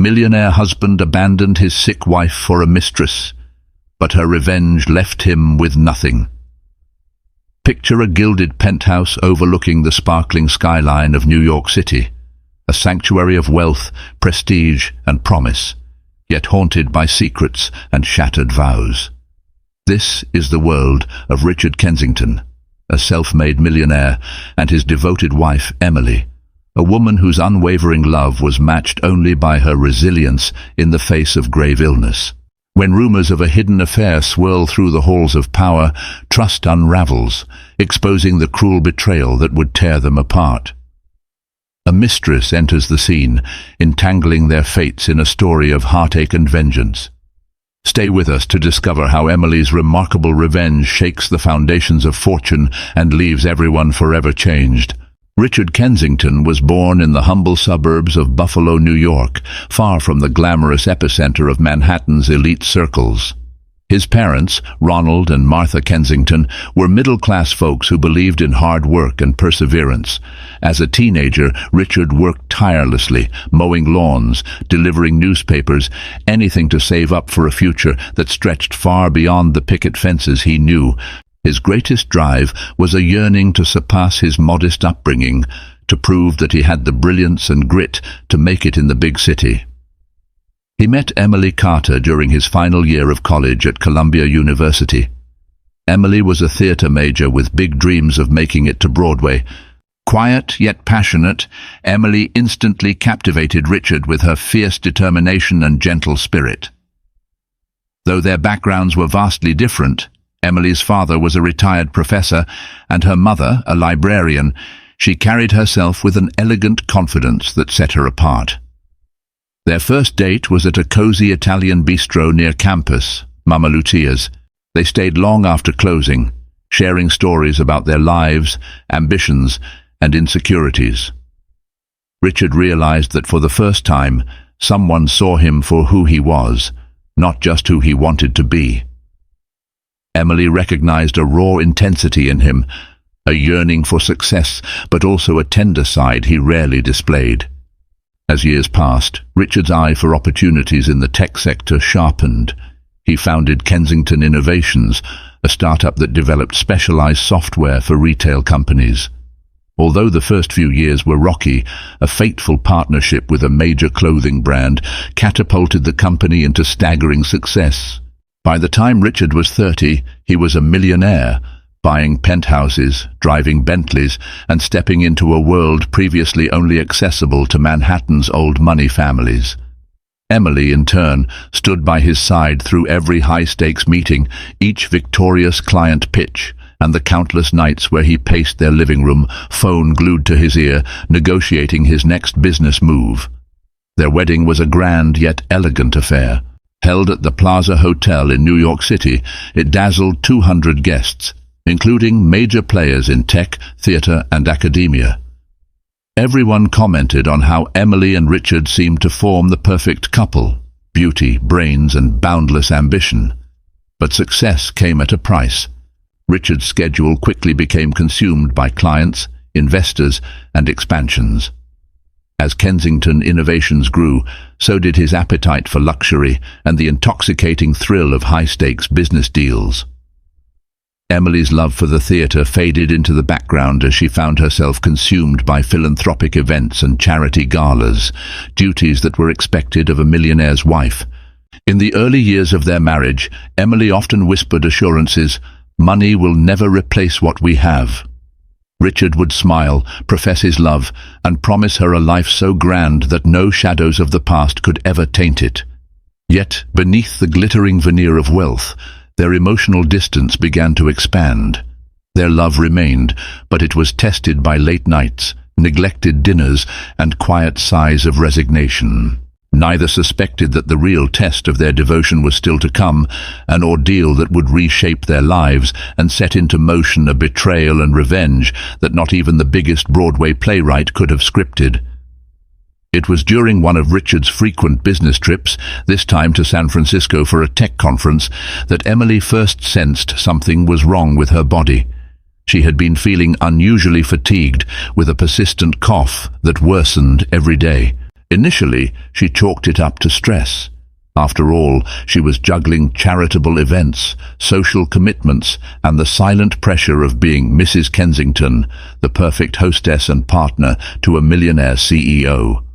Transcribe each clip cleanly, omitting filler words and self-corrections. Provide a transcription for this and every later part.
millionaire husband abandoned his sick wife for a mistress, but her revenge left him with nothing. Picture a gilded penthouse overlooking the sparkling skyline of New York City, a sanctuary of wealth, prestige, and promise, yet haunted by secrets and shattered vows. This is the world of Richard Kensington, a self-made millionaire, and his devoted wife, Emily, a woman whose unwavering love was matched only by her resilience in the face of grave illness. When rumors of a hidden affair swirl through the halls of power, trust unravels, exposing the cruel betrayal that would tear them apart. A mistress enters the scene, entangling their fates in a story of heartache and vengeance. Stay with us to discover how Emily's remarkable revenge shakes the foundations of fortune and leaves everyone forever changed. Richard Kensington was born in the humble suburbs of Buffalo, New York, far from the glamorous epicenter of Manhattan's elite circles. His parents, Ronald and Martha Kensington, were middle-class folks who believed in hard work and perseverance. As a teenager, Richard worked tirelessly, mowing lawns, delivering newspapers, anything to save up for a future that stretched far beyond the picket fences he knew. His greatest drive was a yearning to surpass his modest upbringing, to prove that he had the brilliance and grit to make it in the big city. He met Emily Carter during his final year of college at Columbia University. Emily was a theater major with big dreams of making it to Broadway. Quiet yet passionate, Emily instantly captivated Richard with her fierce determination and gentle spirit. Though their backgrounds were vastly different, Emily's father was a retired professor and her mother a librarian. She carried herself with an elegant confidence that set her apart. Their first date was at a cozy Italian bistro near campus, Mama Lucia's. They stayed long after closing, sharing stories about their lives, ambitions, and insecurities. Richard realized that for the first time, someone saw him for who he was, not just who he wanted to be. Emily recognized a raw intensity in him, a yearning for success, but also a tender side he rarely displayed. As years passed, Richard's eye for opportunities in the tech sector sharpened. He founded Kensington Innovations, a startup that developed specialized software for retail companies. Although the first few years were rocky, a fateful partnership with a major clothing brand catapulted the company into staggering success. By the time Richard was 30, he was a millionaire, buying penthouses, driving Bentleys, and stepping into a world previously only accessible to Manhattan's old money families. Emily, in turn, stood by his side through every high-stakes meeting, each victorious client pitch, and the countless nights where he paced their living room, phone glued to his ear, negotiating his next business move. Their wedding was a grand yet elegant affair. Held at the Plaza Hotel in New York City, it dazzled 200 guests, including major players in tech, theater, and academia. Everyone commented on how Emily and Richard seemed to form the perfect couple: beauty, brains, and boundless ambition. But success came at a price. Richard's schedule quickly became consumed by clients, investors, and expansions. As Kensington Innovations grew, so did his appetite for luxury and the intoxicating thrill of high-stakes business deals. Emily's love for the theater faded into the background as she found herself consumed by philanthropic events and charity galas, duties that were expected of a millionaire's wife. In the early years of their marriage, Emily often whispered assurances, "Money will never replace what we have." Richard would smile, profess his love, and promise her a life so grand that no shadows of the past could ever taint it. Yet, beneath the glittering veneer of wealth, their emotional distance began to expand. Their love remained, but it was tested by late nights, neglected dinners, and quiet sighs of resignation. Neither suspected that the real test of their devotion was still to come, an ordeal that would reshape their lives and set into motion a betrayal and revenge that not even the biggest Broadway playwright could have scripted. It was during one of Richard's frequent business trips, this time to San Francisco for a tech conference, that Emily first sensed something was wrong with her body. She had been feeling unusually fatigued, with a persistent cough that worsened every day. Initially, she chalked it up to stress. After all, she was juggling charitable events, social commitments, and the silent pressure of being Mrs. Kensington, the perfect hostess and partner to a millionaire CEO.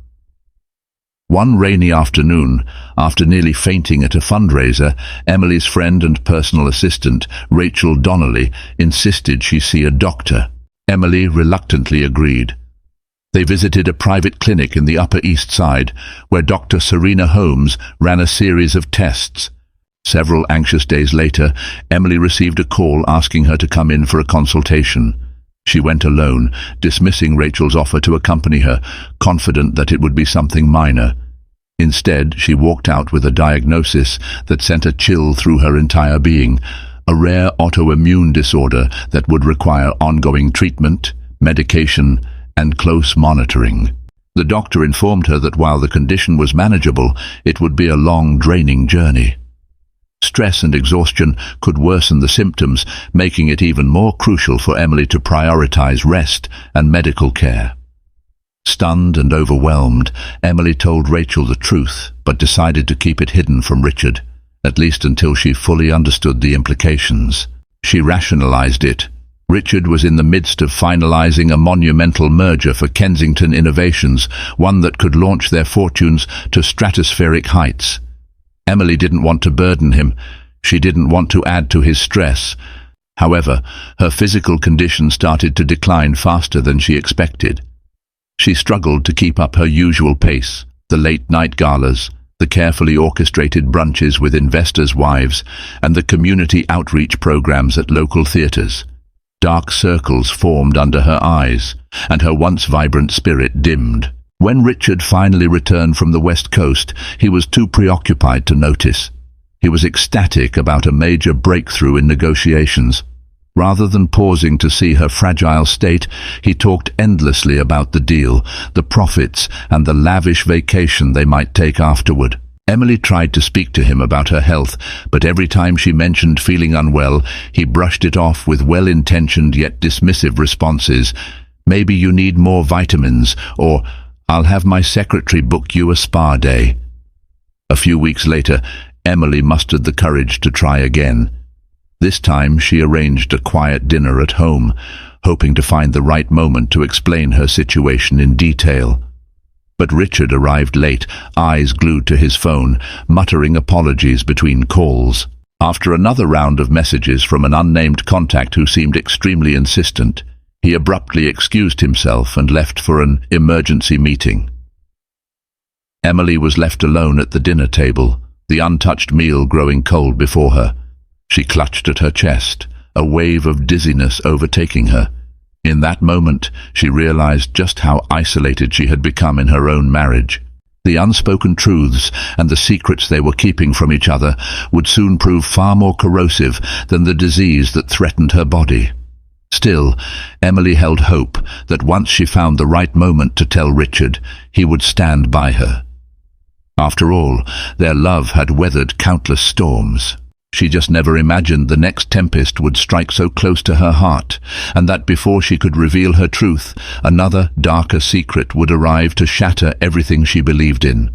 One rainy afternoon, after nearly fainting at a fundraiser, Emily's friend and personal assistant, Rachel Donnelly, insisted she see a doctor. Emily reluctantly agreed. They visited a private clinic in the Upper East Side, where Dr. Serena Holmes ran a series of tests. Several anxious days later, Emily received a call asking her to come in for a consultation. She went alone, dismissing Rachel's offer to accompany her, confident that it would be something minor. Instead, she walked out with a diagnosis that sent a chill through her entire being, a rare autoimmune disorder that would require ongoing treatment, medication, and close monitoring. The doctor informed her that while the condition was manageable, it would be a long, draining journey. Stress and exhaustion could worsen the symptoms, making it even more crucial for Emily to prioritize rest and medical care. Stunned and overwhelmed, Emily told Rachel the truth, but decided to keep it hidden from Richard, at least until she fully understood the implications. She rationalized it. Richard was in the midst of finalizing a monumental merger for Kensington Innovations, one that could launch their fortunes to stratospheric heights. Emily didn't want to burden him. She didn't want to add to his stress. However, her physical condition started to decline faster than she expected. She struggled to keep up her usual pace, the late-night galas, the carefully orchestrated brunches with investors' wives, and the community outreach programs at local theatres. Dark circles formed under her eyes, and her once vibrant spirit dimmed. When Richard finally returned from the West Coast, he was too preoccupied to notice. He was ecstatic about a major breakthrough in negotiations. Rather than pausing to see her fragile state, he talked endlessly about the deal, the profits, and the lavish vacation they might take afterward. Emily tried to speak to him about her health, but every time she mentioned feeling unwell, he brushed it off with well-intentioned yet dismissive responses. "Maybe you need more vitamins," or "I'll have my secretary book you a spa day." A few weeks later, Emily mustered the courage to try again. This time she arranged a quiet dinner at home, hoping to find the right moment to explain her situation in detail. But Richard arrived late, eyes glued to his phone, muttering apologies between calls. After another round of messages from an unnamed contact who seemed extremely insistent, he abruptly excused himself and left for an emergency meeting. Emily was left alone at the dinner table, the untouched meal growing cold before her. She clutched at her chest, a wave of dizziness overtaking her. In that moment, she realized just how isolated she had become in her own marriage. The unspoken truths and the secrets they were keeping from each other would soon prove far more corrosive than the disease that threatened her body. Still, Emily held hope that once she found the right moment to tell Richard, he would stand by her. After all, their love had weathered countless storms. She just never imagined the next tempest would strike so close to her heart, and that before she could reveal her truth, another, darker secret would arrive to shatter everything she believed in.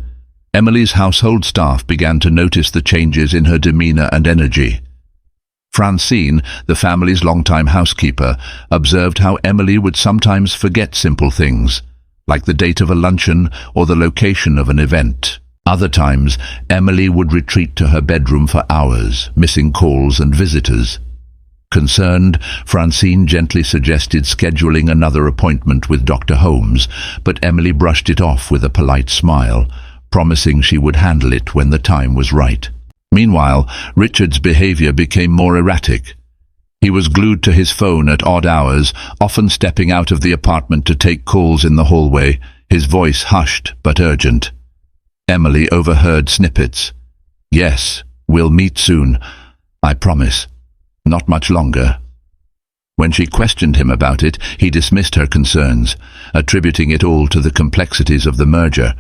Emily's household staff began to notice the changes in her demeanor and energy. Francine, the family's longtime housekeeper, observed how Emily would sometimes forget simple things, like the date of a luncheon or the location of an event. Other times, Emily would retreat to her bedroom for hours, missing calls and visitors. Concerned, Francine gently suggested scheduling another appointment with Dr. Holmes, but Emily brushed it off with a polite smile, promising she would handle it when the time was right. Meanwhile, Richard's behavior became more erratic. He was glued to his phone at odd hours, often stepping out of the apartment to take calls in the hallway, his voice hushed but urgent. Emily overheard snippets. "Yes, we'll meet soon. I promise. Not much longer." When she questioned him about it, he dismissed her concerns, attributing it all to the complexities of the merger.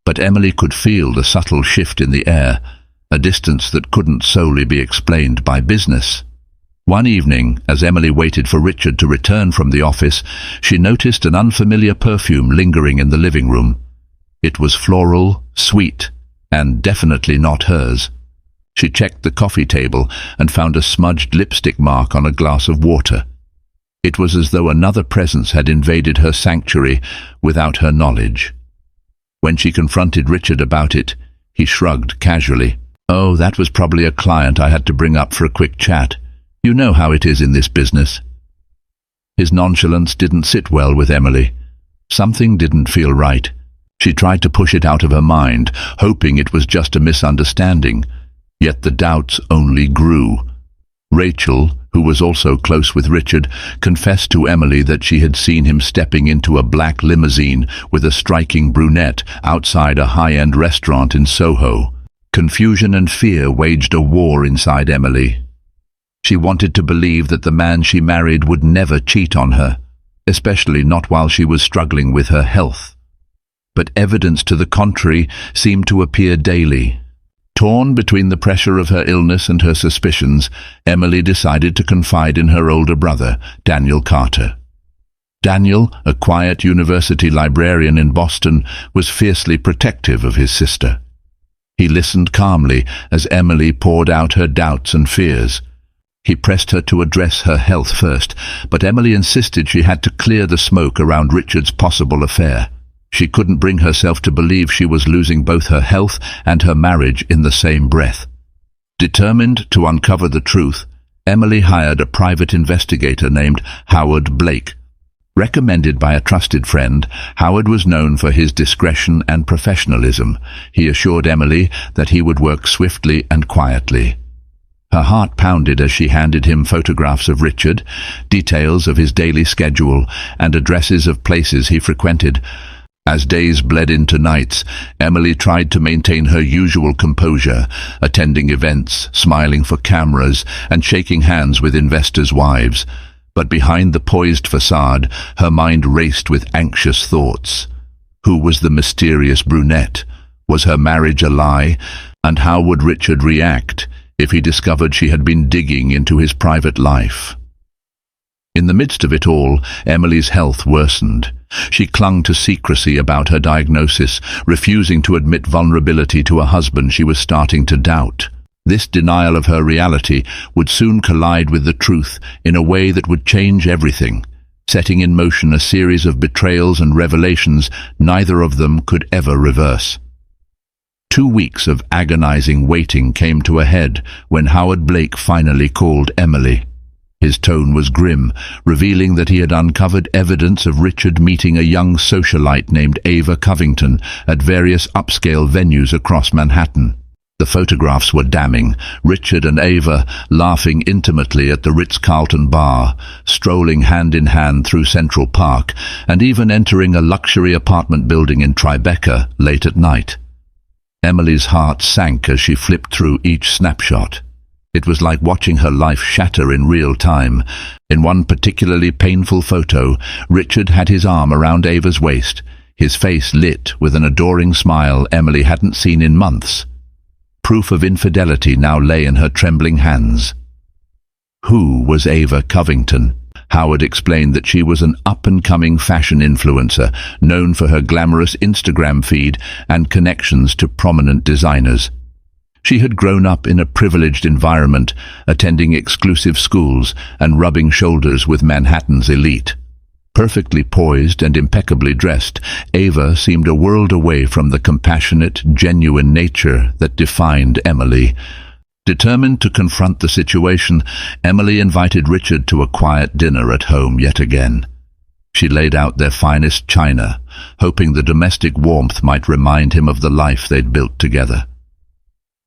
But Emily could feel the subtle shift in the air, a distance that couldn't solely be explained by business. One evening, as Emily waited for Richard to return from the office, she noticed an unfamiliar perfume lingering in the living room. It was floral, sweet, and definitely not hers. She checked the coffee table and found a smudged lipstick mark on a glass of water. It was as though another presence had invaded her sanctuary without her knowledge. When she confronted Richard about it, he shrugged casually. "Oh, that was probably a client I had to bring up for a quick chat. You know how it is in this business." His nonchalance didn't sit well with Emily. Something didn't feel right. She tried to push it out of her mind, hoping it was just a misunderstanding. Yet the doubts only grew. Rachel, who was also close with Richard, confessed to Emily that she had seen him stepping into a black limousine with a striking brunette outside a high-end restaurant in Soho. Confusion and fear waged a war inside Emily. She wanted to believe that the man she married would never cheat on her, especially not while she was struggling with her health. But evidence to the contrary seemed to appear daily. Torn between the pressure of her illness and her suspicions, Emily decided to confide in her older brother, Daniel Carter. Daniel, a quiet university librarian in Boston, was fiercely protective of his sister. He listened calmly as Emily poured out her doubts and fears. He pressed her to address her health first, but Emily insisted she had to clear the smoke around Richard's possible affair. She couldn't bring herself to believe she was losing both her health and her marriage in the same breath. Determined to uncover the truth, Emily hired a private investigator named Howard Blake. Recommended by a trusted friend, Howard was known for his discretion and professionalism. He assured Emily that he would work swiftly and quietly. Her heart pounded as she handed him photographs of Richard, details of his daily schedule, and addresses of places he frequented. As days bled into nights, Emily tried to maintain her usual composure, attending events, smiling for cameras, and shaking hands with investors' wives. But behind the poised facade, her mind raced with anxious thoughts. Who was the mysterious brunette? Was her marriage a lie? And how would Richard react if he discovered she had been digging into his private life? In the midst of it all, Emily's health worsened. She clung to secrecy about her diagnosis, refusing to admit vulnerability to a husband she was starting to doubt. This denial of her reality would soon collide with the truth in a way that would change everything, setting in motion a series of betrayals and revelations neither of them could ever reverse. 2 weeks of agonizing waiting came to a head when Howard Blake finally called Emily. His tone was grim, revealing that he had uncovered evidence of Richard meeting a young socialite named Ava Covington at various upscale venues across Manhattan. The photographs were damning. Richard and Ava laughing intimately at the Ritz-Carlton bar, strolling hand in hand through Central Park, and even entering a luxury apartment building in Tribeca late at night. Emily's heart sank as she flipped through each snapshot. It was like watching her life shatter in real time. In one particularly painful photo, Richard had his arm around Ava's waist, his face lit with an adoring smile Emily hadn't seen in months. Proof of infidelity now lay in her trembling hands. Who was Ava Covington? Howard explained that she was an up-and-coming fashion influencer, known for her glamorous Instagram feed and connections to prominent designers. She had grown up in a privileged environment, attending exclusive schools and rubbing shoulders with Manhattan's elite. Perfectly poised and impeccably dressed, Ava seemed a world away from the compassionate, genuine nature that defined Emily. Determined to confront the situation, Emily invited Richard to a quiet dinner at home yet again. She laid out their finest china, hoping the domestic warmth might remind him of the life they'd built together.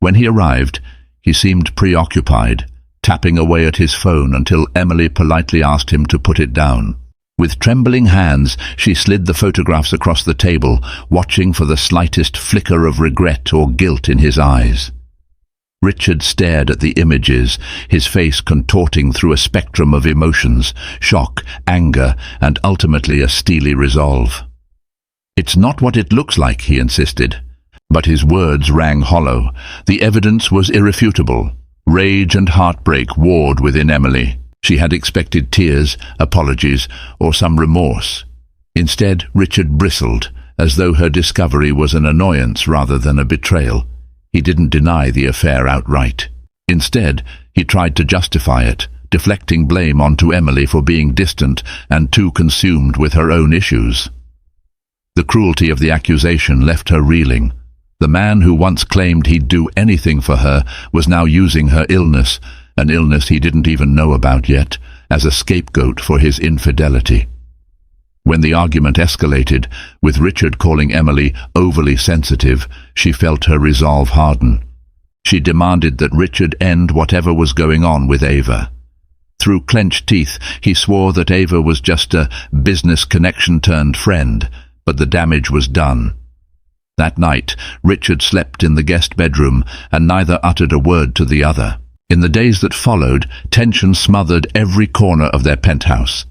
When he arrived, he seemed preoccupied, tapping away at his phone until Emily politely asked him to put it down. With trembling hands, she slid the photographs across the table, watching for the slightest flicker of regret or guilt in his eyes. Richard stared at the images, his face contorting through a spectrum of emotions, shock, anger, and ultimately a steely resolve. "It's not what it looks like," he insisted. But his words rang hollow. The evidence was irrefutable. Rage and heartbreak warred within Emily. She had expected tears, apologies, or some remorse. Instead, Richard bristled, as though her discovery was an annoyance rather than a betrayal. He didn't deny the affair outright. Instead, he tried to justify it, deflecting blame onto Emily for being distant and too consumed with her own issues. The cruelty of the accusation left her reeling. The man who once claimed he'd do anything for her was now using her illness, an illness he didn't even know about yet, as a scapegoat for his infidelity. When the argument escalated, with Richard calling Emily overly sensitive, she felt her resolve harden. She demanded that Richard end whatever was going on with Ava. Through clenched teeth, he swore that Ava was just a business connection turned friend, but the damage was done. That night, Richard slept in the guest bedroom, and neither uttered a word to the other. In the days that followed, tension smothered every corner of their penthouse.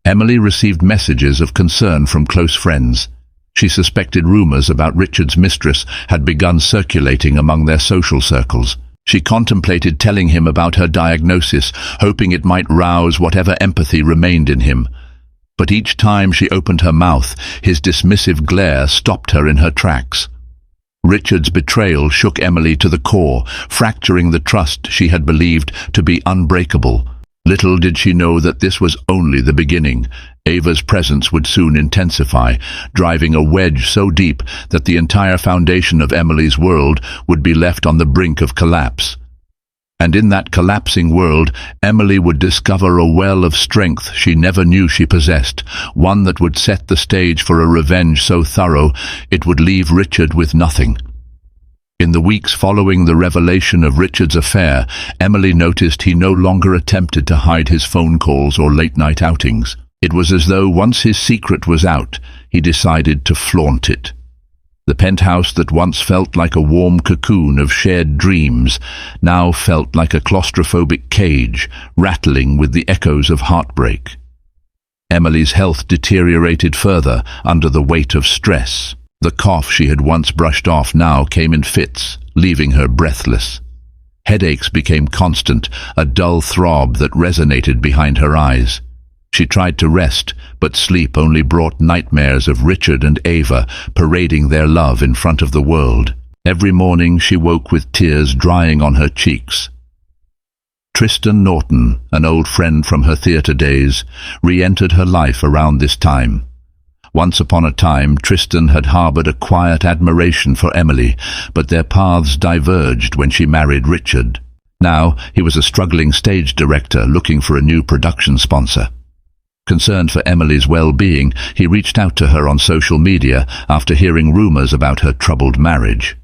Emily received messages of concern from close friends. She suspected rumors about Richard's mistress had begun circulating among their social circles. She contemplated telling him about her diagnosis, hoping it might rouse whatever empathy remained in him. But each time she opened her mouth, his dismissive glare stopped her in her tracks. Richard's betrayal shook Emily to the core, fracturing the trust she had believed to be unbreakable. Little did she know that this was only the beginning. Ava's presence would soon intensify, driving a wedge so deep that the entire foundation of Emily's world would be left on the brink of collapse. And in that collapsing world, Emily would discover a well of strength she never knew she possessed, one that would set the stage for a revenge so thorough it would leave Richard with nothing. In the weeks following the revelation of Richard's affair, Emily noticed he no longer attempted to hide his phone calls or late-night outings. It was as though once his secret was out, he decided to flaunt it. The penthouse that once felt like a warm cocoon of shared dreams now felt like a claustrophobic cage, rattling with the echoes of heartbreak. Emily's health deteriorated further under the weight of stress. The cough she had once brushed off now came in fits, leaving her breathless. Headaches became constant, a dull throb that resonated behind her eyes. She tried to rest, but sleep only brought nightmares of Richard and Ava parading their love in front of the world. Every morning she woke with tears drying on her cheeks. Tristan Norton, an old friend from her theatre days, re-entered her life around this time. Once upon a time, Tristan had harbored a quiet admiration for Emily, but their paths diverged when she married Richard. Now, he was a struggling stage director looking for a new production sponsor. Concerned for Emily's well-being, he reached out to her on social media after hearing rumors about her troubled marriage.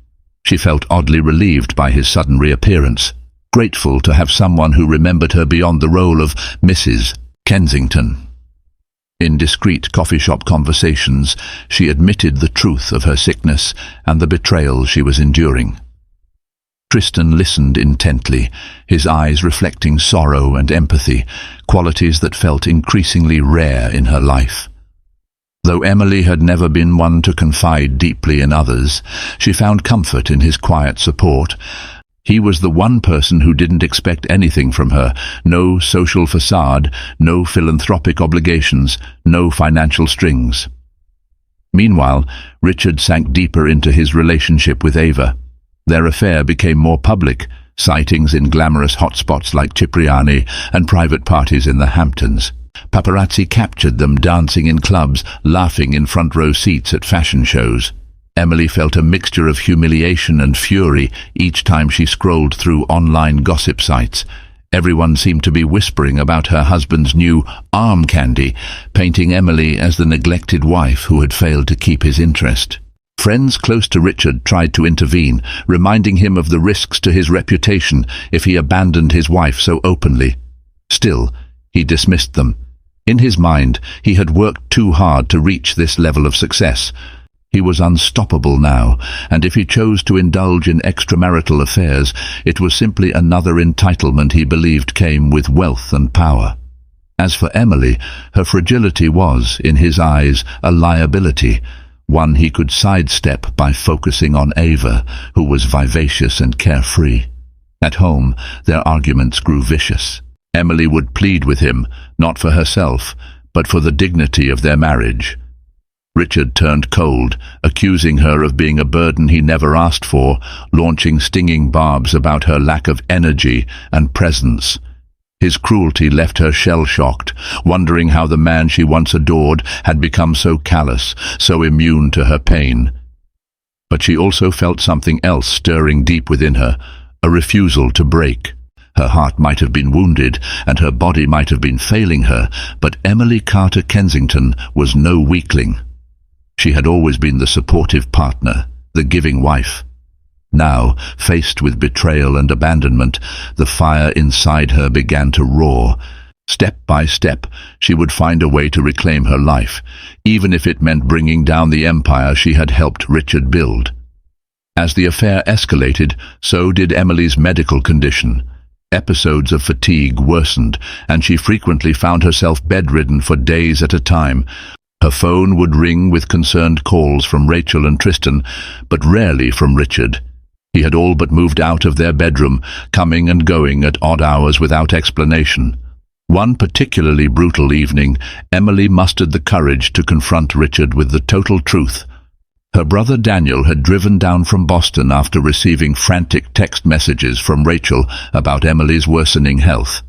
She felt oddly relieved by his sudden reappearance, grateful to have someone who remembered her beyond the role of Mrs. Kensington. In discreet coffee shop conversations, she admitted the truth of her sickness and the betrayal she was enduring. Tristan listened intently, his eyes reflecting sorrow and empathy, qualities that felt increasingly rare in her life. Though Emily had never been one to confide deeply in others, she found comfort in his quiet support. He was the one person who didn't expect anything from her, no social facade, no philanthropic obligations, no financial strings. Meanwhile, Richard sank deeper into his relationship with Ava. Their affair became more public, sightings in glamorous hotspots like Cipriani and private parties in the Hamptons. Paparazzi captured them dancing in clubs, laughing in front-row seats at fashion shows. Emily felt a mixture of humiliation and fury each time she scrolled through online gossip sites. Everyone seemed to be whispering about her husband's new arm candy, painting Emily as the neglected wife who had failed to keep his interest. Friends close to Richard tried to intervene, reminding him of the risks to his reputation if he abandoned his wife so openly. Still, he dismissed them. In his mind, he had worked too hard to reach this level of success. He was unstoppable now, and if he chose to indulge in extramarital affairs, it was simply another entitlement he believed came with wealth and power. As for Emily, her fragility was, in his eyes, a liability, one he could sidestep by focusing on Ava, who was vivacious and carefree. At home, their arguments grew vicious. Emily would plead with him, not for herself, but for the dignity of their marriage. Richard turned cold, accusing her of being a burden he never asked for, launching stinging barbs about her lack of energy and presence. His cruelty left her shell-shocked, wondering how the man she once adored had become so callous, so immune to her pain. But she also felt something else stirring deep within her, a refusal to break. Her heart might have been wounded, and her body might have been failing her, but Emily Carter Kensington was no weakling. She had always been the supportive partner, the giving wife. Now, faced with betrayal and abandonment, the fire inside her began to roar. Step by step, she would find a way to reclaim her life, even if it meant bringing down the empire she had helped Richard build. As the affair escalated, so did Emily's medical condition. Episodes of fatigue worsened, and she frequently found herself bedridden for days at a time. Her phone would ring with concerned calls from Rachel and Tristan, but rarely from Richard. He had all but moved out of their bedroom, coming and going at odd hours without explanation. One particularly brutal evening, Emily mustered the courage to confront Richard with the total truth. Her brother Daniel had driven down from Boston after receiving frantic text messages from Rachel about Emily's worsening health.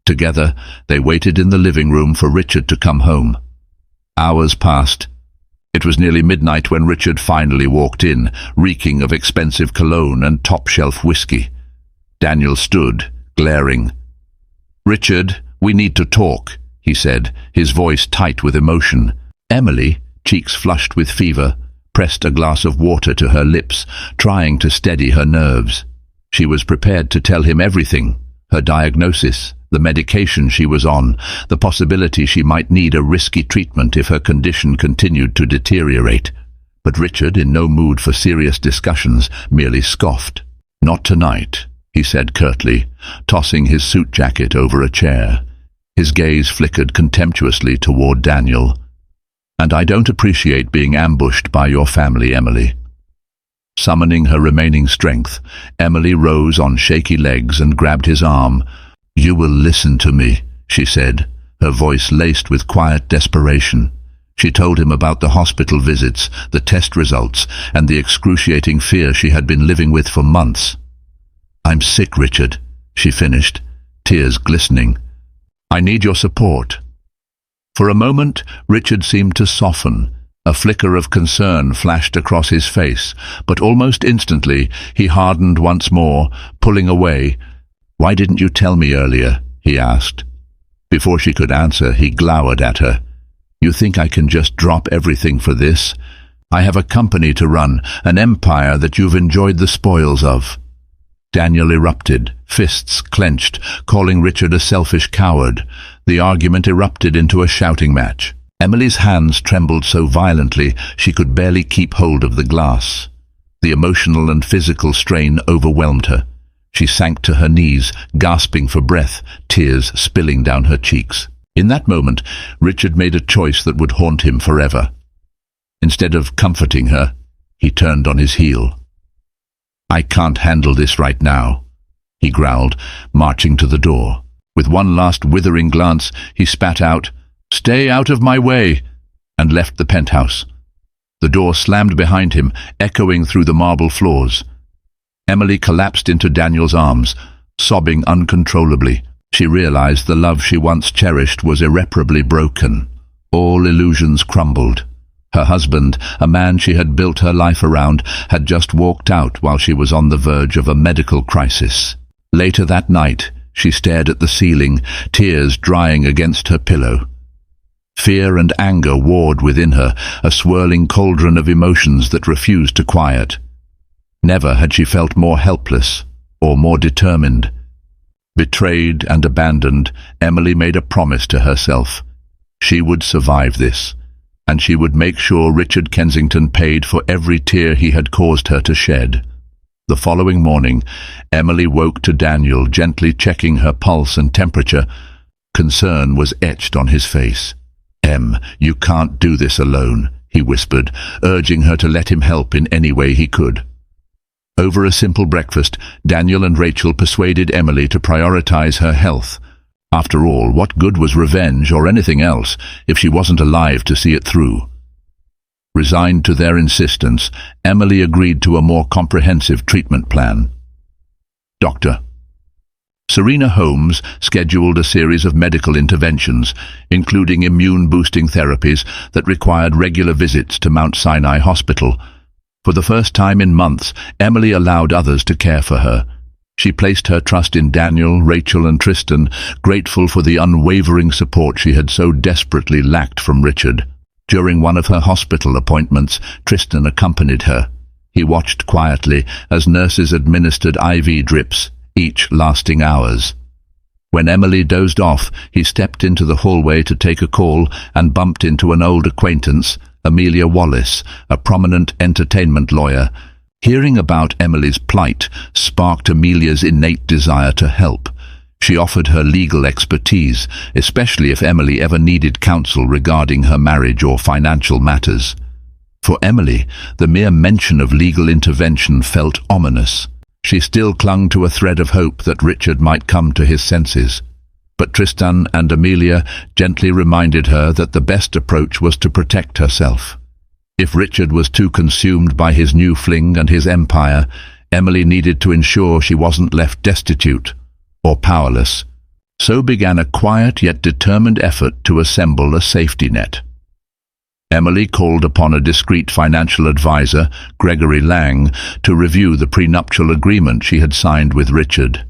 Together, they waited in the living room for Richard to come home. Hours passed. It was nearly midnight when Richard finally walked in, reeking of expensive cologne and top-shelf whiskey. Daniel stood, glaring. "Richard, we need to talk," he said, his voice tight with emotion. Emily, cheeks flushed with fever, pressed a glass of water to her lips, trying to steady her nerves. She was prepared to tell him everything, her diagnosis, the medication she was on, the possibility she might need a risky treatment if her condition continued to deteriorate. But Richard, in no mood for serious discussions, merely scoffed. "Not tonight," he said curtly, tossing his suit jacket over a chair. His gaze flickered contemptuously toward Daniel. "And I don't appreciate being ambushed by your family, Emily." Summoning her remaining strength, Emily rose on shaky legs and grabbed his arm. "You will listen to me," she said, her voice laced with quiet desperation. She told him about the hospital visits, the test results, and the excruciating fear she had been living with for months. "I'm sick, Richard," she finished, tears glistening. "I need your support." For a moment, Richard seemed to soften. A flicker of concern flashed across his face, but almost instantly he hardened once more, pulling away. "Why didn't you tell me earlier?" he asked. Before she could answer, he glowered at her. "You think I can just drop everything for this? I have a company to run, an empire that you've enjoyed the spoils of." Daniel erupted, fists clenched, calling Richard a selfish coward. The argument erupted into a shouting match. Emily's hands trembled so violently she could barely keep hold of the glass. The emotional and physical strain overwhelmed her. She sank to her knees, gasping for breath, tears spilling down her cheeks. In that moment, Richard made a choice that would haunt him forever. Instead of comforting her, he turned on his heel. "I can't handle this right now," he growled, marching to the door. With one last withering glance, he spat out, "Stay out of my way," and left the penthouse. The door slammed behind him, echoing through the marble floors. Emily collapsed into Daniel's arms, sobbing uncontrollably. She realized the love she once cherished was irreparably broken. All illusions crumbled. Her husband, a man she had built her life around, had just walked out while she was on the verge of a medical crisis. Later that night, she stared at the ceiling, tears drying against her pillow. Fear and anger warred within her, a swirling cauldron of emotions that refused to quiet. Never had she felt more helpless or more determined. Betrayed and abandoned, Emily made a promise to herself. She would survive this, and she would make sure Richard Kensington paid for every tear he had caused her to shed. The following morning, Emily woke to Daniel gently checking her pulse and temperature. Concern was etched on his face. "Em, you can't do this alone," he whispered, urging her to let him help in any way he could. Over a simple breakfast, Daniel and Rachel persuaded Emily to prioritize her health. After all, what good was revenge or anything else if she wasn't alive to see it through? Resigned to their insistence, Emily agreed to a more comprehensive treatment plan. Dr. Serena Holmes scheduled a series of medical interventions, including immune-boosting therapies that required regular visits to Mount Sinai Hospital. For the first time in months, Emily allowed others to care for her. She placed her trust in Daniel, Rachel and Tristan, grateful for the unwavering support she had so desperately lacked from Richard. During one of her hospital appointments, Tristan accompanied her. He watched quietly as nurses administered IV drips, each lasting hours. When Emily dozed off, he stepped into the hallway to take a call and bumped into an old acquaintance, Amelia Wallace, a prominent entertainment lawyer. Hearing about Emily's plight sparked Amelia's innate desire to help. She offered her legal expertise, especially if Emily ever needed counsel regarding her marriage or financial matters. For Emily, the mere mention of legal intervention felt ominous. She still clung to a thread of hope that Richard might come to his senses. But Tristan and Amelia gently reminded her that the best approach was to protect herself. If Richard was too consumed by his new fling and his empire, Emily needed to ensure she wasn't left destitute or powerless. So began a quiet yet determined effort to assemble a safety net. Emily called upon a discreet financial advisor, Gregory Lang, to review the prenuptial agreement she had signed with Richard.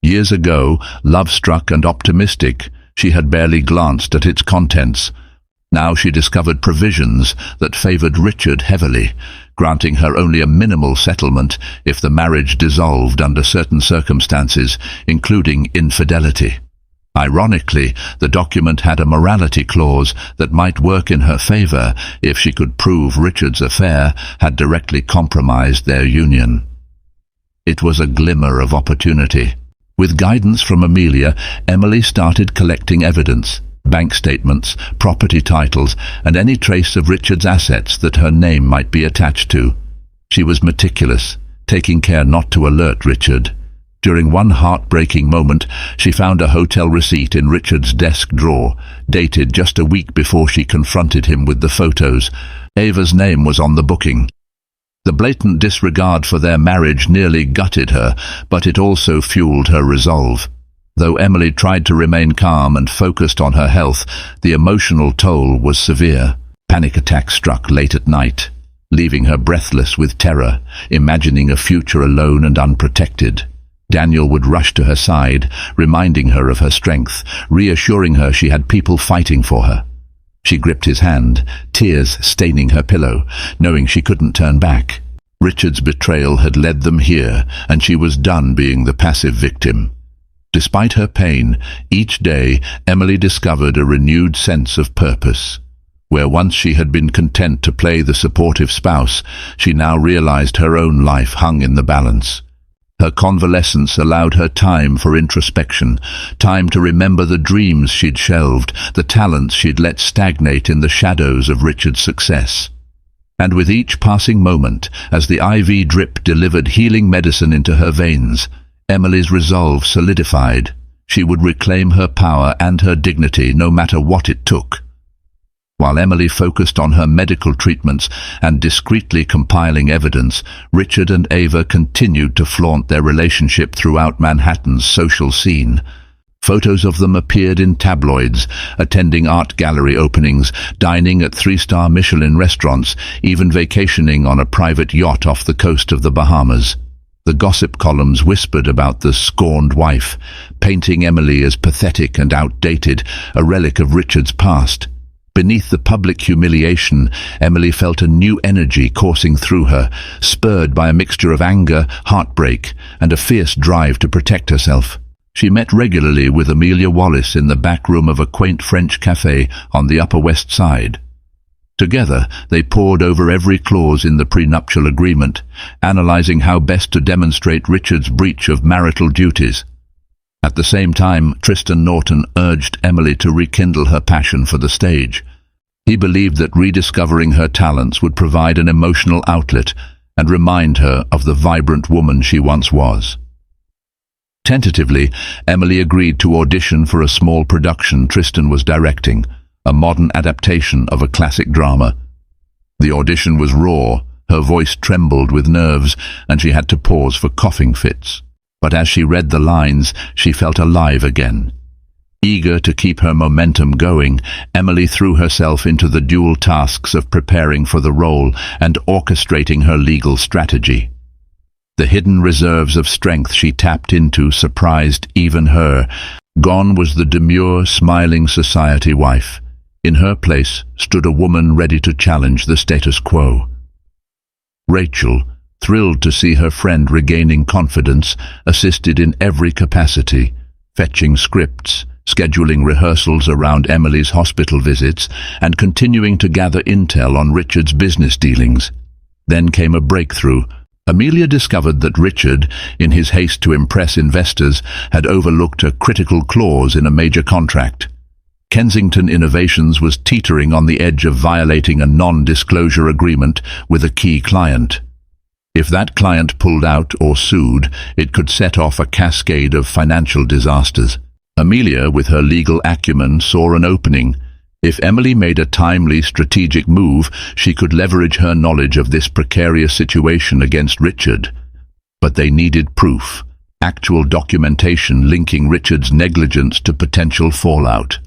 Years ago, love-struck and optimistic, she had barely glanced at its contents. Now she discovered provisions that favored Richard heavily, granting her only a minimal settlement if the marriage dissolved under certain circumstances, including infidelity. Ironically, the document had a morality clause that might work in her favor if she could prove Richard's affair had directly compromised their union. It was a glimmer of opportunity. With guidance from Amelia, Emily started collecting evidence, bank statements, property titles, and any trace of Richard's assets that her name might be attached to. She was meticulous, taking care not to alert Richard. During one heartbreaking moment, she found a hotel receipt in Richard's desk drawer, dated just a week before she confronted him with the photos. Ava's name was on the booking. The blatant disregard for their marriage nearly gutted her, but it also fueled her resolve. Though Emily tried to remain calm and focused on her health, the emotional toll was severe. Panic attacks struck late at night, leaving her breathless with terror, imagining a future alone and unprotected. Daniel would rush to her side, reminding her of her strength, reassuring her she had people fighting for her. She gripped his hand, tears staining her pillow, knowing she couldn't turn back. Richard's betrayal had led them here, and she was done being the passive victim. Despite her pain, each day Emily discovered a renewed sense of purpose. Where once she had been content to play the supportive spouse, she now realized her own life hung in the balance. Her convalescence allowed her time for introspection, time to remember the dreams she'd shelved, the talents she'd let stagnate in the shadows of Richard's success. And with each passing moment, as the IV drip delivered healing medicine into her veins, Emily's resolve solidified. She would reclaim her power and her dignity no matter what it took. While Emily focused on her medical treatments and discreetly compiling evidence, Richard and Ava continued to flaunt their relationship throughout Manhattan's social scene. Photos of them appeared in tabloids, attending art gallery openings, dining at 3-star Michelin restaurants, even vacationing on a private yacht off the coast of the Bahamas. The gossip columns whispered about the scorned wife, painting Emily as pathetic and outdated, a relic of Richard's past. Beneath the public humiliation, Emily felt a new energy coursing through her, spurred by a mixture of anger, heartbreak, and a fierce drive to protect herself. She met regularly with Amelia Wallace in the back room of a quaint French cafe on the Upper West Side. Together, they pored over every clause in the prenuptial agreement, analyzing how best to demonstrate Richard's breach of marital duties. At the same time, Tristan Norton urged Emily to rekindle her passion for the stage. He believed that rediscovering her talents would provide an emotional outlet and remind her of the vibrant woman she once was. Tentatively, Emily agreed to audition for a small production Tristan was directing, a modern adaptation of a classic drama. The audition was raw, her voice trembled with nerves, and she had to pause for coughing fits. But as she read the lines, she felt alive again. Eager to keep her momentum going, Emily threw herself into the dual tasks of preparing for the role and orchestrating her legal strategy. The hidden reserves of strength she tapped into surprised even her. Gone was the demure, smiling society wife. In her place stood a woman ready to challenge the status quo. Rachel, thrilled to see her friend regaining confidence, assisted in every capacity, fetching scripts, scheduling rehearsals around Emily's hospital visits, and continuing to gather intel on Richard's business dealings. Then came a breakthrough. Amelia discovered that Richard, in his haste to impress investors, had overlooked a critical clause in a major contract. Kensington Innovations was teetering on the edge of violating a non-disclosure agreement with a key client. If that client pulled out or sued, it could set off a cascade of financial disasters. Amelia, with her legal acumen, saw an opening. If Emily made a timely, strategic move, she could leverage her knowledge of this precarious situation against Richard. But they needed proof, actual documentation linking Richard's negligence to potential fallout.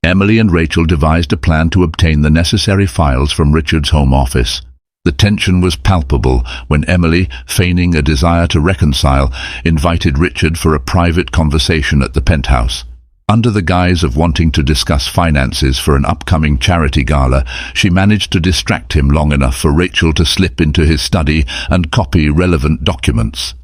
Emily and Rachel devised a plan to obtain the necessary files from Richard's home office. The tension was palpable when Emily, feigning a desire to reconcile, invited Richard for a private conversation at the penthouse. Under the guise of wanting to discuss finances for an upcoming charity gala, she managed to distract him long enough for Rachel to slip into his study and copy relevant documents.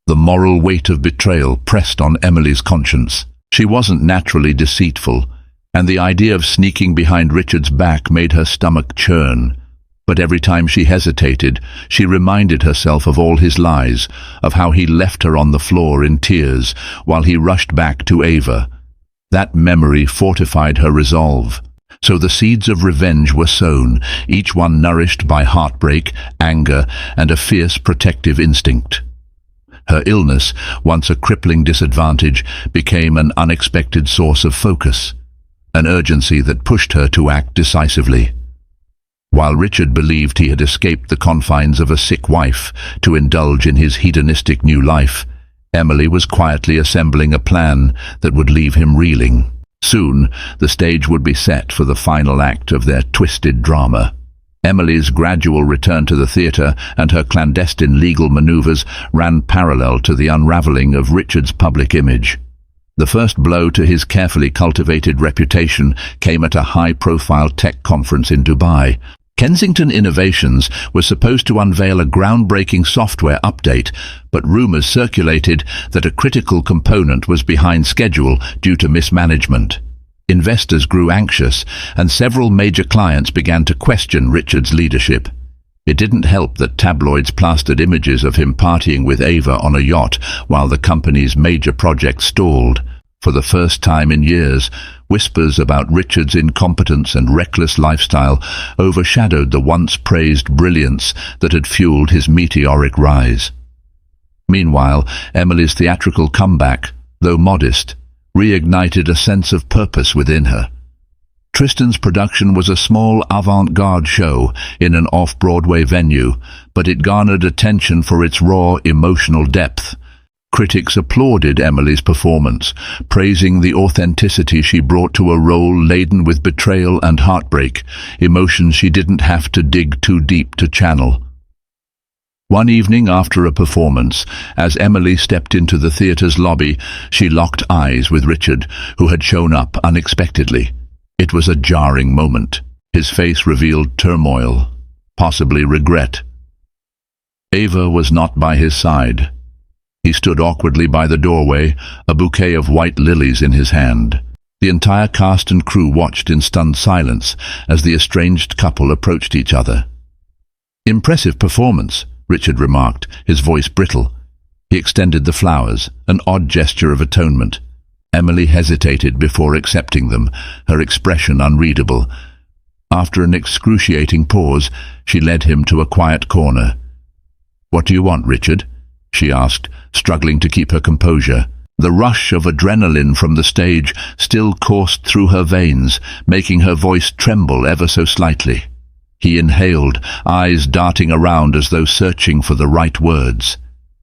The moral weight of betrayal pressed on Emily's conscience. She wasn't naturally deceitful, and the idea of sneaking behind Richard's back made her stomach churn. But every time she hesitated, she reminded herself of all his lies, of how he left her on the floor in tears while he rushed back to Ava. That memory fortified her resolve. So the seeds of revenge were sown, each one nourished by heartbreak, anger, and a fierce protective instinct. Her illness, once a crippling disadvantage, became an unexpected source of focus, an urgency that pushed her to act decisively. While Richard believed he had escaped the confines of a sick wife to indulge in his hedonistic new life, Emily was quietly assembling a plan that would leave him reeling. Soon, the stage would be set for the final act of their twisted drama. Emily's gradual return to the theatre and her clandestine legal maneuvers ran parallel to the unraveling of Richard's public image. The first blow to his carefully cultivated reputation came at a high-profile tech conference in Dubai. Kensington Innovations was supposed to unveil a groundbreaking software update, but rumors circulated that a critical component was behind schedule due to mismanagement. Investors grew anxious, and several major clients began to question Richard's leadership. It didn't help that tabloids plastered images of him partying with Ava on a yacht while the company's major project stalled. For the first time in years, whispers about Richard's incompetence and reckless lifestyle overshadowed the once-praised brilliance that had fueled his meteoric rise. Meanwhile, Emily's theatrical comeback, though modest, reignited a sense of purpose within her. Tristan's production was a small avant-garde show in an off-Broadway venue, but it garnered attention for its raw emotional depth. Critics applauded Emily's performance, praising the authenticity she brought to a role laden with betrayal and heartbreak, emotions she didn't have to dig too deep to channel. One evening after a performance, as Emily stepped into the theatre's lobby, she locked eyes with Richard, who had shown up unexpectedly. It was a jarring moment. His face revealed turmoil, possibly regret. Ava was not by his side. He stood awkwardly by the doorway, a bouquet of white lilies in his hand. The entire cast and crew watched in stunned silence as the estranged couple approached each other. "Impressive performance," Richard remarked, his voice brittle. He extended the flowers, an odd gesture of atonement. Emily hesitated before accepting them, her expression unreadable. After an excruciating pause, she led him to a quiet corner. "What do you want, Richard?" she asked, struggling to keep her composure. The rush of adrenaline from the stage still coursed through her veins, making her voice tremble ever so slightly. He inhaled, eyes darting around as though searching for the right words.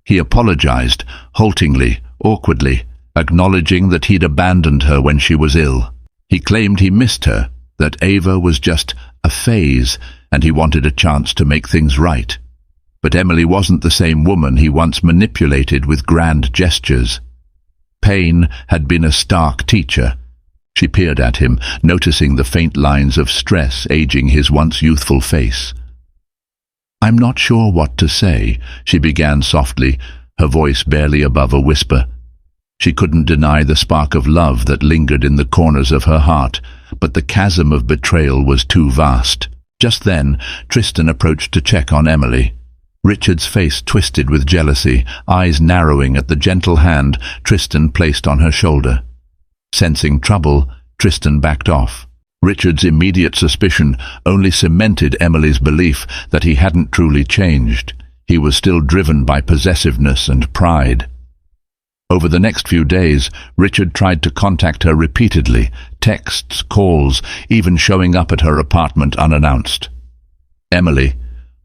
He apologized, haltingly, awkwardly, acknowledging that he'd abandoned her when she was ill. He claimed he missed her, that Ava was just a phase, and he wanted a chance to make things right. But Emily wasn't the same woman he once manipulated with grand gestures. Pain had been a stark teacher. She peered at him, noticing the faint lines of stress aging his once youthful face. "I'm not sure what to say," she began softly, her voice barely above a whisper. She couldn't deny the spark of love that lingered in the corners of her heart, but the chasm of betrayal was too vast. Just then, Tristan approached to check on Emily. Richard's face twisted with jealousy, eyes narrowing at the gentle hand Tristan placed on her shoulder. Sensing trouble, Tristan backed off. Richard's immediate suspicion only cemented Emily's belief that he hadn't truly changed. He was still driven by possessiveness and pride. Over the next few days, Richard tried to contact her repeatedly, texts, calls, even showing up at her apartment unannounced. Emily,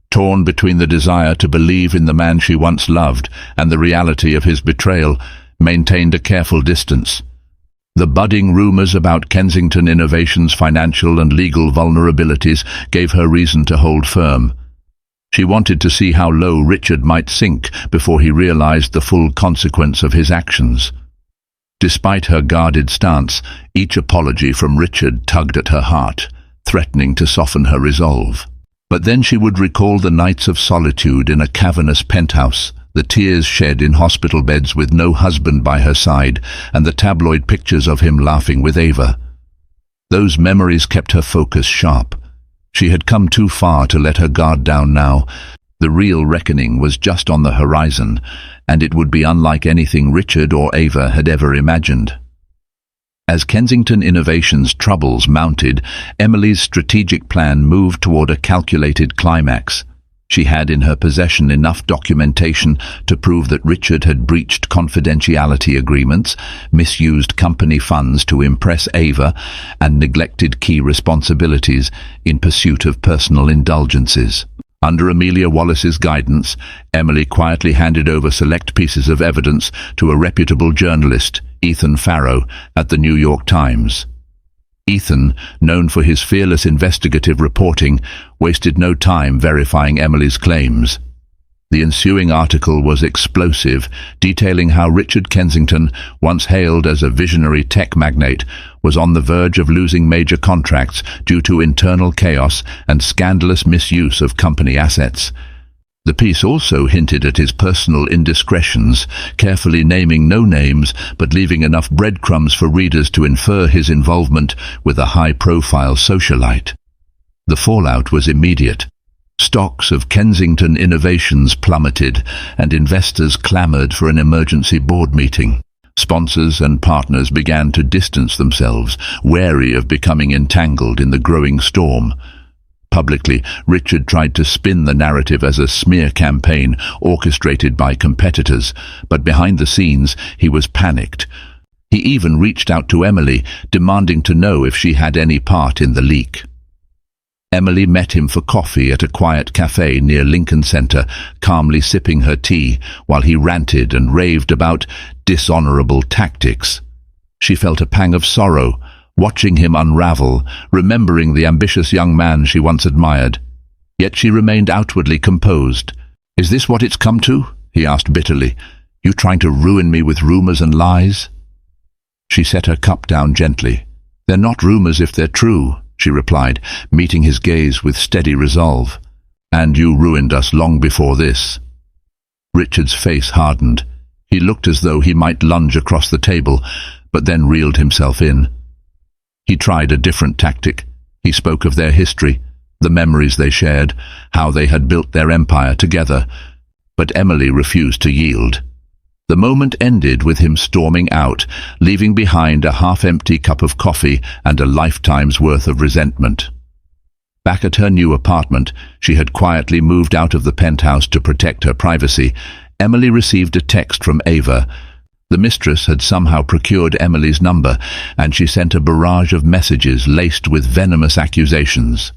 torn between the desire to believe in the man she once loved and the reality of his betrayal, maintained a careful distance. The budding rumors about Kensington Innovations' financial and legal vulnerabilities gave her reason to hold firm. She wanted to see how low Richard might sink before he realized the full consequence of his actions. Despite her guarded stance, each apology from Richard tugged at her heart, threatening to soften her resolve. But then she would recall the nights of solitude in a cavernous penthouse, the tears shed in hospital beds with no husband by her side, and the tabloid pictures of him laughing with Ava. Those memories kept her focus sharp. She had come too far to let her guard down now. The real reckoning was just on the horizon, and it would be unlike anything Richard or Ava had ever imagined. As Kensington Innovations' troubles mounted, Emily's strategic plan moved toward a calculated climax. She had in her possession enough documentation to prove that Richard had breached confidentiality agreements, misused company funds to impress Ava, and neglected key responsibilities in pursuit of personal indulgences. Under Amelia Wallace's guidance, Emily quietly handed over select pieces of evidence to a reputable journalist, Ethan Farrow, at the New York Times. Ethan, known for his fearless investigative reporting, wasted no time verifying Emily's claims. The ensuing article was explosive, detailing how Richard Kensington, once hailed as a visionary tech magnate, was on the verge of losing major contracts due to internal chaos and scandalous misuse of company assets. The piece also hinted at his personal indiscretions, carefully naming no names but leaving enough breadcrumbs for readers to infer his involvement with a high-profile socialite. The fallout was immediate. Stocks of Kensington Innovations plummeted, and investors clamored for an emergency board meeting. Sponsors and partners began to distance themselves, wary of becoming entangled in the growing storm. Publicly, Richard tried to spin the narrative as a smear campaign orchestrated by competitors, but behind the scenes he was panicked. He even reached out to Emily, demanding to know if she had any part in the leak. Emily met him for coffee at a quiet cafe near Lincoln Center, calmly sipping her tea while he ranted and raved about dishonorable tactics. She felt a pang of sorrow, watching him unravel, remembering the ambitious young man she once admired. Yet she remained outwardly composed. "Is this what it's come to?" he asked bitterly. "You trying to ruin me with rumors and lies?" She set her cup down gently. "They're not rumors if they're true," she replied, meeting his gaze with steady resolve. "And you ruined us long before this." Richard's face hardened. He looked as though he might lunge across the table, but then reeled himself in. He tried a different tactic. He spoke of their history, the memories they shared, how they had built their empire together. But Emily refused to yield. The moment ended with him storming out, leaving behind a half-empty cup of coffee and a lifetime's worth of resentment. Back at her new apartment, she had quietly moved out of the penthouse to protect her privacy. Emily received a text from Ava. The mistress had somehow procured Emily's number, and she sent a barrage of messages laced with venomous accusations.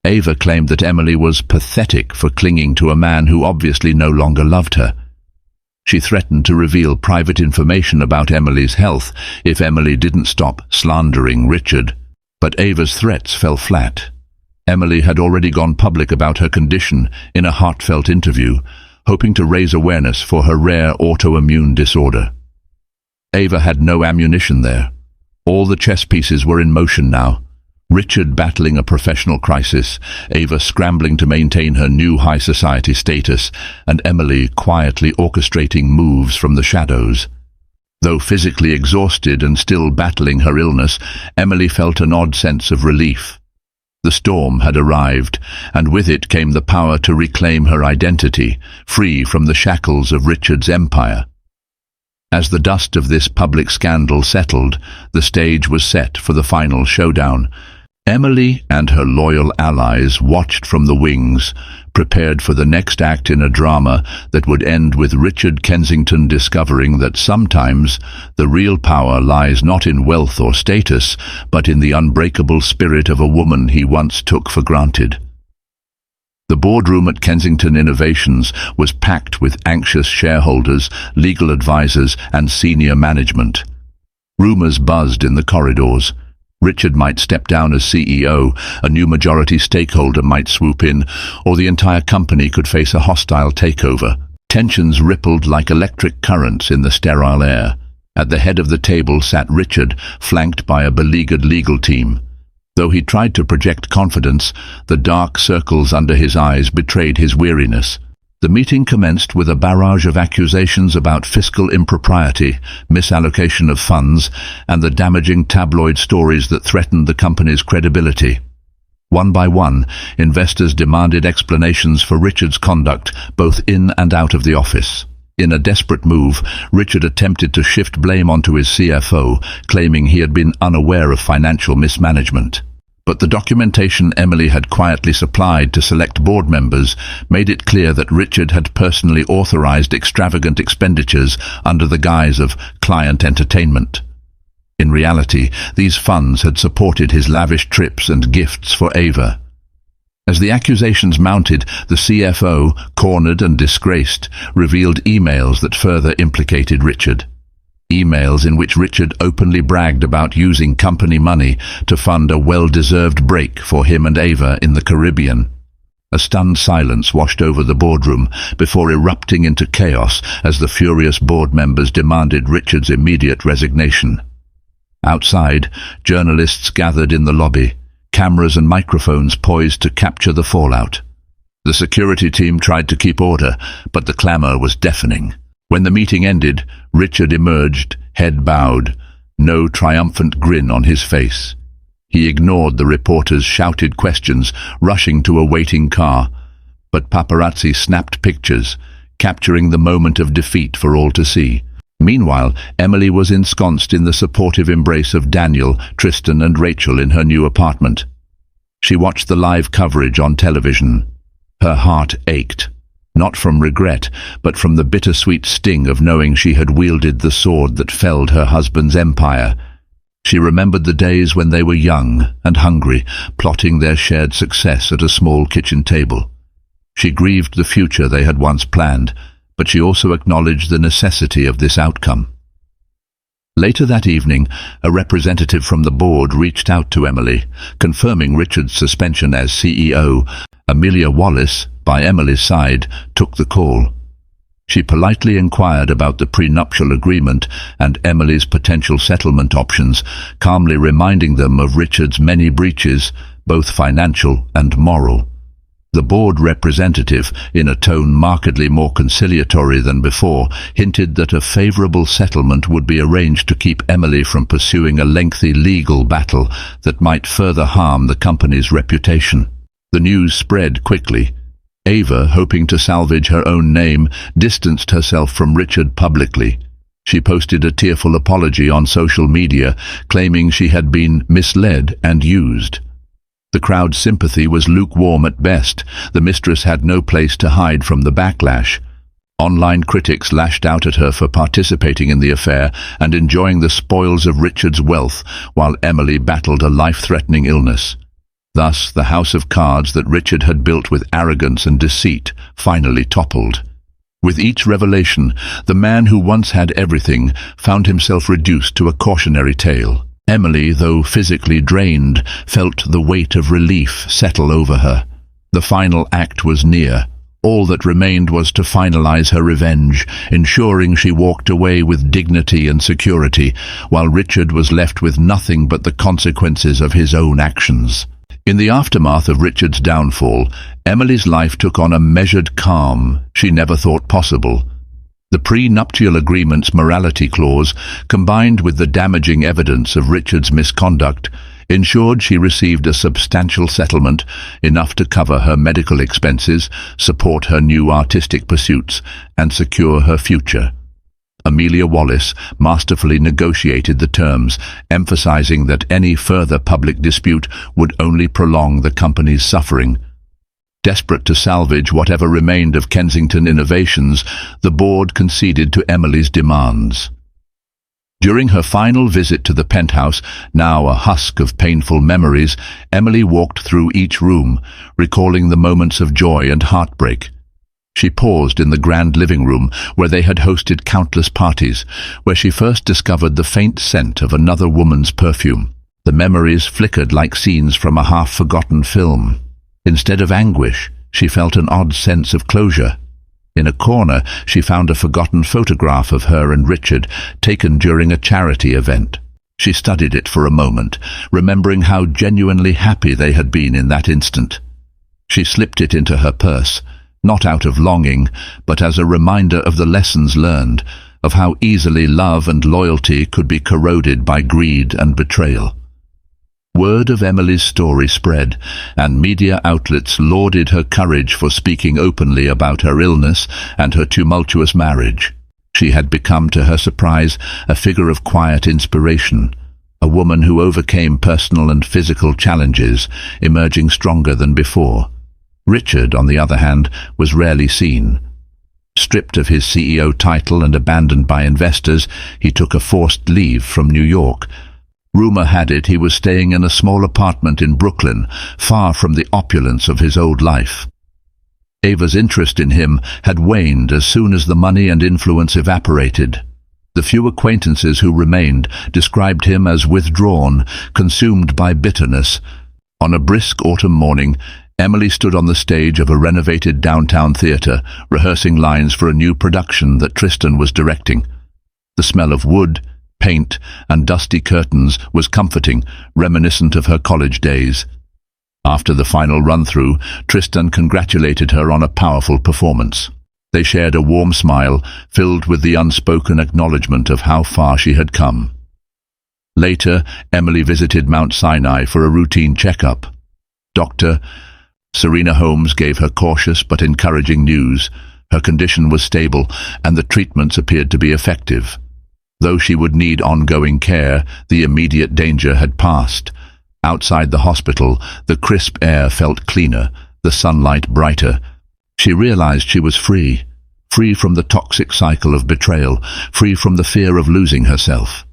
Ava claimed that Emily was pathetic for clinging to a man who obviously no longer loved her. She threatened to reveal private information about Emily's health if Emily didn't stop slandering Richard, but Ava's threats fell flat. Emily had already gone public about her condition in a heartfelt interview, hoping to raise awareness for her rare autoimmune disorder. Ava had no ammunition there. All the chess pieces were in motion now. Richard battling a professional crisis, Ava scrambling to maintain her new high society status, and Emily quietly orchestrating moves from the shadows. Though physically exhausted and still battling her illness, Emily felt an odd sense of relief. The storm had arrived, and with it came the power to reclaim her identity, free from the shackles of Richard's empire. As the dust of this public scandal settled, the stage was set for the final showdown. Emily and her loyal allies watched from the wings, prepared for the next act in a drama that would end with Richard Kensington discovering that sometimes the real power lies not in wealth or status, but in the unbreakable spirit of a woman he once took for granted. The boardroom at Kensington Innovations was packed with anxious shareholders, legal advisors, and senior management. Rumors buzzed in the corridors. Richard might step down as CEO, a new majority stakeholder might swoop in, or the entire company could face a hostile takeover. Tensions rippled like electric currents in the sterile air. At the head of the table sat Richard, flanked by a beleaguered legal team. Though he tried to project confidence, the dark circles under his eyes betrayed his weariness. The meeting commenced with a barrage of accusations about fiscal impropriety, misallocation of funds, and the damaging tabloid stories that threatened the company's credibility. One by one, investors demanded explanations for Richard's conduct, both in and out of the office. In a desperate move, Richard attempted to shift blame onto his CFO, claiming he had been unaware of financial mismanagement. But the documentation Emily had quietly supplied to select board members made it clear that Richard had personally authorized extravagant expenditures under the guise of client entertainment. In reality, these funds had supported his lavish trips and gifts for Ava. As the accusations mounted, the CFO, cornered and disgraced, revealed emails that further implicated Richard. Emails in which Richard openly bragged about using company money to fund a well-deserved break for him and Ava in the Caribbean. A stunned silence washed over the boardroom before erupting into chaos as the furious board members demanded Richard's immediate resignation. Outside, journalists gathered in the lobby, cameras and microphones poised to capture the fallout. The security team tried to keep order, but the clamor was deafening. When the meeting ended, Richard emerged, head bowed, no triumphant grin on his face. He ignored the reporters' shouted questions, rushing to a waiting car, but paparazzi snapped pictures, capturing the moment of defeat for all to see. Meanwhile, Emily was ensconced in the supportive embrace of Daniel, Tristan and Rachel in her new apartment. She watched the live coverage on television. Her heart ached. Not from regret, but from the bittersweet sting of knowing she had wielded the sword that felled her husband's empire. She remembered the days when they were young and hungry, plotting their shared success at a small kitchen table. She grieved the future they had once planned, but she also acknowledged the necessity of this outcome. Later that evening, a representative from the board reached out to Emily, confirming Richard's suspension as CEO. Amelia Wallace, by Emily's side, took the call. She politely inquired about the prenuptial agreement and Emily's potential settlement options, calmly reminding them of Richard's many breaches, both financial and moral. The board representative, in a tone markedly more conciliatory than before, hinted that a favorable settlement would be arranged to keep Emily from pursuing a lengthy legal battle that might further harm the company's reputation. The news spread quickly. Ava, hoping to salvage her own name, distanced herself from Richard publicly. She posted a tearful apology on social media, claiming she had been misled and used. The crowd's sympathy was lukewarm at best. The mistress had no place to hide from the backlash. Online critics lashed out at her for participating in the affair and enjoying the spoils of Richard's wealth, while Emily battled a life-threatening illness. Thus, the house of cards that Richard had built with arrogance and deceit finally toppled. With each revelation, the man who once had everything found himself reduced to a cautionary tale. Emily, though physically drained, felt the weight of relief settle over her. The final act was near. All that remained was to finalize her revenge, ensuring she walked away with dignity and security, while Richard was left with nothing but the consequences of his own actions. In the aftermath of Richard's downfall, Emily's life took on a measured calm she never thought possible. The pre-nuptial agreement's morality clause, combined with the damaging evidence of Richard's misconduct, ensured she received a substantial settlement, enough to cover her medical expenses, support her new artistic pursuits, and secure her future. Amelia Wallace masterfully negotiated the terms, emphasizing that any further public dispute would only prolong the company's suffering. Desperate to salvage whatever remained of Kensington Innovations, the board conceded to Emily's demands. During her final visit to the penthouse, now a husk of painful memories, Emily walked through each room, recalling the moments of joy and heartbreak. She paused in the grand living room where they had hosted countless parties, where she first discovered the faint scent of another woman's perfume. The memories flickered like scenes from a half-forgotten film. Instead of anguish, she felt an odd sense of closure. In a corner, she found a forgotten photograph of her and Richard, taken during a charity event. She studied it for a moment, remembering how genuinely happy they had been in that instant. She slipped it into her purse, not out of longing, but as a reminder of the lessons learned, of how easily love and loyalty could be corroded by greed and betrayal. Word of Emily's story spread, and media outlets lauded her courage for speaking openly about her illness and her tumultuous marriage. She had become, to her surprise, a figure of quiet inspiration, a woman who overcame personal and physical challenges, emerging stronger than before. Richard, on the other hand, was rarely seen. Stripped of his CEO title and abandoned by investors, he took a forced leave from New York. Rumor had it he was staying in a small apartment in Brooklyn, far from the opulence of his old life. Ava's interest in him had waned as soon as the money and influence evaporated. The few acquaintances who remained described him as withdrawn, consumed by bitterness. On a brisk autumn morning, Emily stood on the stage of a renovated downtown theater, rehearsing lines for a new production that Tristan was directing. The smell of wood, paint, and dusty curtains was comforting, reminiscent of her college days. After the final run-through, Tristan congratulated her on a powerful performance. They shared a warm smile, filled with the unspoken acknowledgement of how far she had come. Later, Emily visited Mount Sinai for a routine checkup. Dr. Serena Holmes gave her cautious but encouraging news. Her condition was stable, and the treatments appeared to be effective. Though she would need ongoing care, the immediate danger had passed. Outside the hospital, the crisp air felt cleaner, the sunlight brighter. She realized she was free from the toxic cycle of betrayal, free from the fear of losing herself.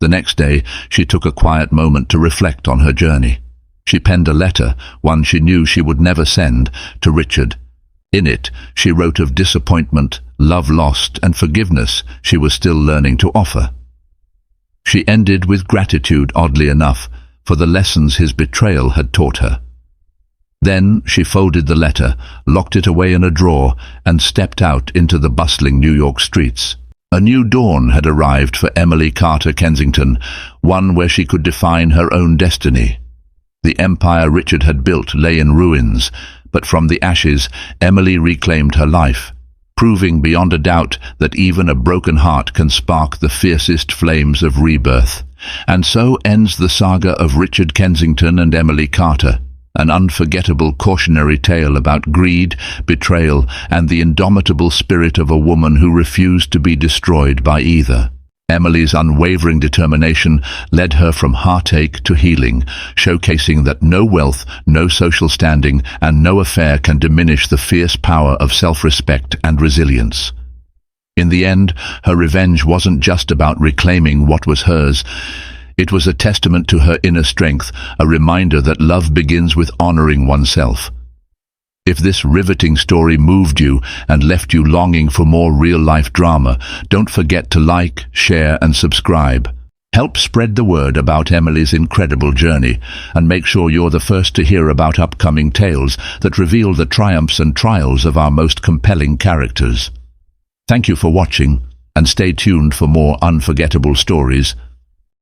The next day, she took a quiet moment to reflect on her journey. She penned a letter, one she knew she would never send, to Richard. In it, she wrote of disappointment, love lost, and forgiveness she was still learning to offer. She ended with gratitude, oddly enough, for the lessons his betrayal had taught her. Then she folded the letter, locked it away in a drawer, and stepped out into the bustling New York streets. A new dawn had arrived for Emily Carter Kensington, one where she could define her own destiny. The empire Richard had built lay in ruins, but from the ashes, Emily reclaimed her life, proving beyond a doubt that even a broken heart can spark the fiercest flames of rebirth. And so ends the saga of Richard Kensington and Emily Carter, an unforgettable cautionary tale about greed, betrayal, and the indomitable spirit of a woman who refused to be destroyed by either. Emily's unwavering determination led her from heartache to healing, showcasing that no wealth, no social standing, and no affair can diminish the fierce power of self-respect and resilience. In the end, her revenge wasn't just about reclaiming what was hers. It was a testament to her inner strength, a reminder that love begins with honoring oneself. If this riveting story moved you and left you longing for more real-life drama, don't forget to like, share and subscribe. Help spread the word about Emily's incredible journey, and make sure you're the first to hear about upcoming tales that reveal the triumphs and trials of our most compelling characters. Thank you for watching, and stay tuned for more unforgettable stories.